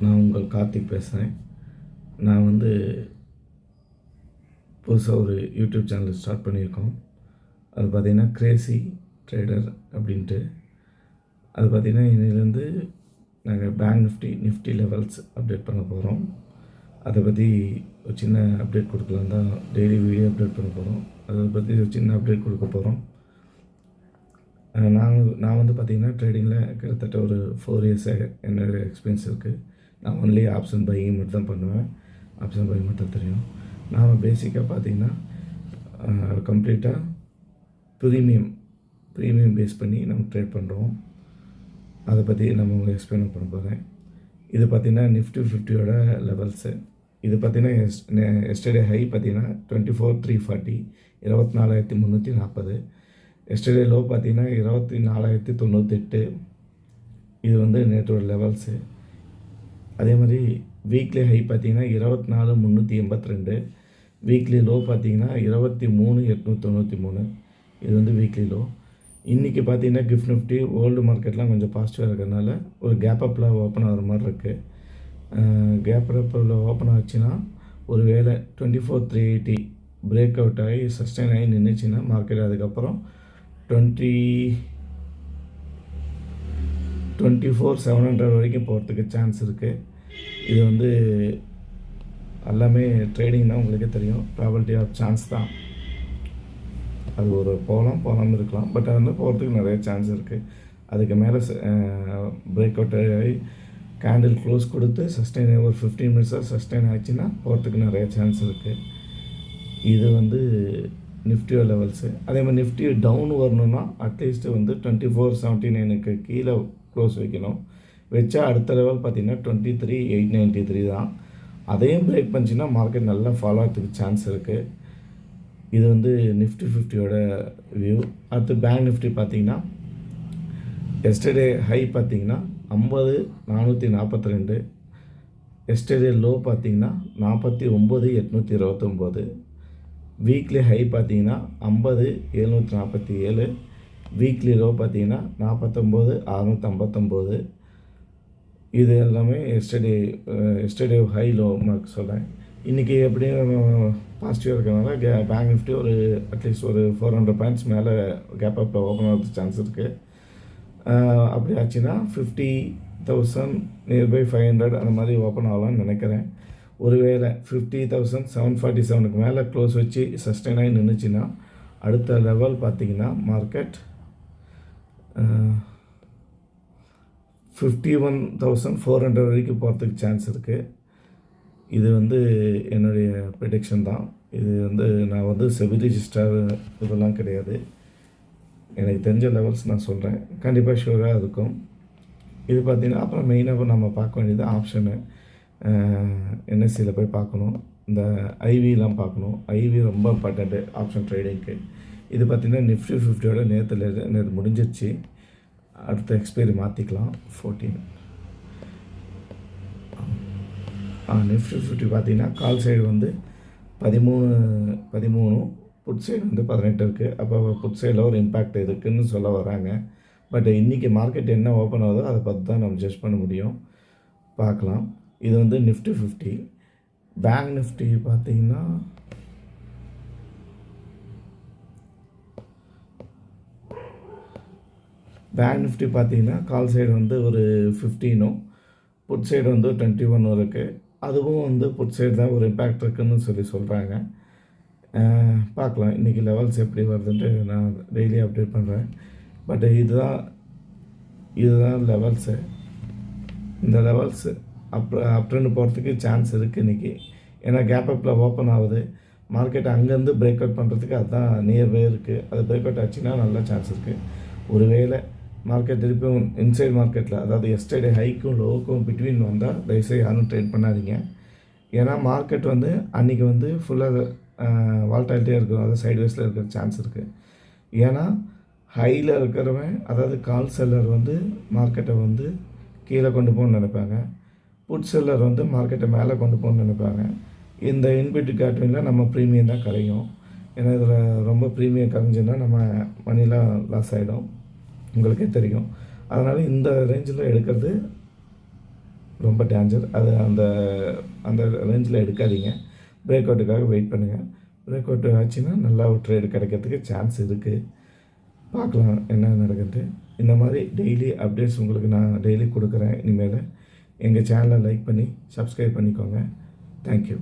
நான் உங்கள் கார்த்திக் பேசுகிறேன். நான் வந்து புதுசாக ஒரு யூடியூப் சேனல் ஸ்டார்ட் பண்ணியிருக்கோம். அது பார்த்திங்கன்னா கிரேசி ட்ரேடர் அப்படின்ட்டு. அது பார்த்திங்கன்னா இன்னிலேருந்து நாங்கள் பேங்க் நிஃப்டி லெவல்ஸ் அப்டேட் பண்ண போகிறோம். அதை பற்றி ஒரு சின்ன அப்டேட் கொடுக்கலாம் தான் டெய்லி வீடியோ அப்டேட் பண்ண போகிறோம். அதை பற்றி ஒரு சின்ன அப்டேட் கொடுக்க போகிறோம். நான் வந்து பார்த்திங்கன்னா ட்ரேடிங்கில் கிட்டத்தட்ட ஒரு 4 இயர்ஸாக என்னோட எக்ஸ்பீரியன்ஸ் இருக்குது. நான் ஒன்லி ஆப்ஷன் பையிங் மட்டும் தான் பண்ணுவேன். ஆப்ஷன் பையிங் மட்டும் தெரியும். நாம் பேசிக்காக பார்த்திங்கன்னா கம்ப்ளீட்டாக ப்ரீமியம் பேஸ் பண்ணி நம்ம ட்ரேட் பண்ணுறோம். அதை பற்றி நம்ம உங்களுக்கு எக்ஸ்பிளைன் பண்ண போகிறேன். இது பார்த்திங்கன்னா நிஃப்டி 50யோட லெவல்ஸு. இது பார்த்திங்கன்னா எஸ்டர்டே ஹை பார்த்திங்கன்னா 24,340, 24,340. எஸ்டர்டே லோ பார்த்திங்கன்னா 24,098. இது வந்து நேற்றோட லெவல்ஸு. அதே மாதிரி வீக்லி ஹை பார்த்திங்கன்னா 24,382. வீக்லி லோ பார்த்திங்கன்னா 23,893. இது வந்து வீக்லி லோ. இன்றைக்கி பார்த்திங்கன்னா கிஃப்ட் நிஃப்டி வேர்ல்டு மார்க்கெட்லாம் கொஞ்சம் பாசிட்டிவாக இருக்கிறதுனால ஒரு கேப் அப்பில் ஓப்பன் ஆகிற மாதிரி இருக்குது. கேப் அப்பில் ஓப்பன் ஆச்சுன்னா ஒரு வேளை 24,380 பிரேக் அவுட் ஆகி சஸ்டெயின் ஆகி நின்றுச்சுன்னா மார்க்கெட் அதுக்கப்புறம் 24,700 வரைக்கும் போகிறதுக்கு சான்ஸ் இருக்குது. இது வந்து எல்லாமே ட்ரேடிங் தான், உங்களுக்கே தெரியும். ப்ராபபிலிட்டி ஆஃப் சான்ஸ் தான். அது ஒரு போகலாம் இருக்கலாம். பட் அது வந்து போகிறதுக்கு நிறைய சான்ஸ் இருக்குது. அதுக்கு மேலே பிரேக் அவுட் ஆகி கேண்டில் க்ளோஸ் கொடுத்து சஸ்டெயின் ஒரு 15 மினிட்ஸாக சஸ்டெயின் ஆச்சுன்னா போகிறதுக்கு நிறைய சான்ஸ் இருக்குது. இது வந்து நிஃப்டியோ லெவல்ஸு. அதே மாதிரி நிஃப்டி டவுன் வரணுன்னா அட்லீஸ்ட்டு வந்து 24,79க்கு கீழே க்ளோஸ் வைக்கணும். வச்சா அடுத்த லெவல் பார்த்திங்கன்னா 23,893 தான். அதையும் பிரேக் பண்ணிச்சுன்னா மார்க்கெட் நல்லா ஃபாலோ ஆகிறதுக்கு சான்ஸ் இருக்குது. இது வந்து நிஃப்டி 50யோட வியூ. அடுத்து பேங்க் நிஃப்டி பார்த்திங்கன்னா எஸ்டர்டே ஹை பார்த்திங்கன்னா 50,442. எஸ்டர்டே லோ பார்த்திங்கன்னா 49,829. வீக்லி ஹை பார்த்திங்கன்னா 50,747. வீக்லி லோ பார்த்திங்கன்னா 49,659. இது எல்லாமே எஸ்டர்டே ஹை லோ மார்க் சொல்கிறேன். இன்றைக்கி எப்படியும் பாசிட்டிவாக இருக்கிறதுனால பேங்க் நிஃப்டி ஒரு அட்லீஸ்ட் ஒரு 400 பாயிண்ட்ஸ் மேலே கேப் அப்பில் ஓப்பன் ஆகிறதுக்கு சான்ஸ் இருக்குது. அப்படி ஆச்சுன்னா 50,000 நியர்பை 500 அந்த மாதிரி ஓப்பன் ஆகலான்னு நினைக்கிறேன். ஒருவேளை 50,747க்கு மேலே க்ளோஸ் வச்சு சஸ்டெயின் ஆகி நின்றுச்சுன்னா அடுத்த லெவல் பார்த்திங்கன்னா மார்க்கெட் 51,400 வரைக்கும் போகிறதுக்கு சான்ஸ் இருக்குது. இது வந்து என்னுடைய ப்ரெடிக்ஷன் தான். இது வந்து நான் வந்து செபி ரிஜிஸ்டர் இதெல்லாம் கிடையாது. எனக்கு தெரிஞ்ச லெவல்ஸ் நான் சொல்கிறேன். கண்டிப்பாக ஷூராக இருக்கும். இது பார்த்திங்கன்னா அப்புறம் மெயினாக நம்ம பார்க்க வேண்டியது ஆப்ஷனு. என்எஸ்சியில் போய் பார்க்கணும். இந்த ஐவிலாம் பார்க்கணும். ஐவி ரொம்ப இம்பார்ட்டண்ட்டு ஆப்ஷன் ட்ரேடிங்க்கு. இது பார்த்திங்கன்னா நிஃப்டி 50யோட நேற்று முடிஞ்சிருச்சு. அடுத்த எக்ஸ்பைரி மாற்றிக்கலாம் 14. நிஃப்டி 50 பார்த்திங்கன்னா கால் சைடு வந்து 13, புட் சைடு வந்து 18 இருக்குது. அப்போ புட் சைடில் ஒரு இம்பேக்ட் இருக்குதுன்னு சொல்ல வராங்க. பட் இன்றைக்கி மார்க்கெட் என்ன ஓப்பன் ஆகுதோ அதை பார்த்து தான் நம்ம ஜட்ஜ் பண்ண முடியும். பார்க்கலாம். இது வந்து நிஃப்டி 50. பேங்க் நிஃப்டி பார்த்திங்கன்னா கால் சைடு வந்து ஒரு 15, புட் சைடு வந்து 21 இருக்குது. அதுவும் வந்து புட் சைடு தான் ஒரு இம்பேக்ட் இருக்குதுன்னு சொல்கிறாங்க. பார்க்கலாம் இன்றைக்கி லெவல்ஸ் எப்படி வருதுன்ட்டு நான் டெய்லி அப்டேட் பண்ணுறேன். பட் இதுதான் லெவல்ஸு. இந்த லெவல்ஸு அப்ட்ரெண்ட் போகிறதுக்கு சான்ஸ் இருக்குது இன்றைக்கி. ஏன்னா கேப் அப்பில் ஓப்பன் ஆகுது. மார்க்கெட் அங்கேருந்து பிரேக் அவுட் பண்ணுறதுக்கு அதுதான் நியர்பை இருக்குது. அது பிரேக் அவுட் ஆச்சுன்னா நல்ல சான்ஸ் இருக்குது. ஒருவேளை மார்க்கெட் திருப்பியும் இன்சைட் மார்க்கெட்டில், அதாவது எஸ்டர்டே ஹைக்கும் லோவுக்கும் பிட்வீன் வந்தால் தயவுசெய்து யாரும் ட்ரேட் பண்ணாதீங்க. ஏன்னா மார்க்கெட் வந்து அன்றைக்கி வந்து ஃபுல்லாக வால்டாலிட்டியாக இருக்கும். அதாவது சைட்வேஸில் இருக்கிற சான்ஸ் இருக்குது. ஏன்னா ஹையில் இருக்கிறவன், அதாவது கால் செல்லர் வந்து மார்க்கெட்டை வந்து கீழே கொண்டு போகணுன்னு நினைப்பாங்க. புட் செல்லர் வந்து மார்க்கெட்டை மேலே கொண்டு போகணுன்னு நினைப்பாங்க. இந்த இன்பிட் கேட்டரிங்கில் நம்ம ப்ரீமியம் தான் கரையும். ஏன்னா இதில் ரொம்ப ப்ரீமியம் கரைஞ்சுன்னா நம்ம மணிலாம் லாஸ் ஆகிடும், உங்களுக்கே தெரியும். அதனால் இந்த ரேஞ்சில் எடுக்கிறது ரொம்ப டேஞ்சர். அது அந்த அந்த ரேஞ்சில் எடுக்காதீங்க. பிரேக் அவுட்டுக்காக வெயிட் பண்ணுங்கள். பிரேக் அவுட் ஆச்சுன்னா நல்லா ஒரு ட்ரேடு கிடைக்கிறதுக்கு சான்ஸ் இருக்குது. பார்க்கலாம் என்ன நடக்குது. இந்த மாதிரி டெய்லி அப்டேட்ஸ் உங்களுக்கு நான் டெய்லி கொடுக்குறேன். இனிமேல் எங்கள் சேனலை லைக் பண்ணி சப்ஸ்கிரைப் பண்ணிக்கோங்க. தேங்க்யூ.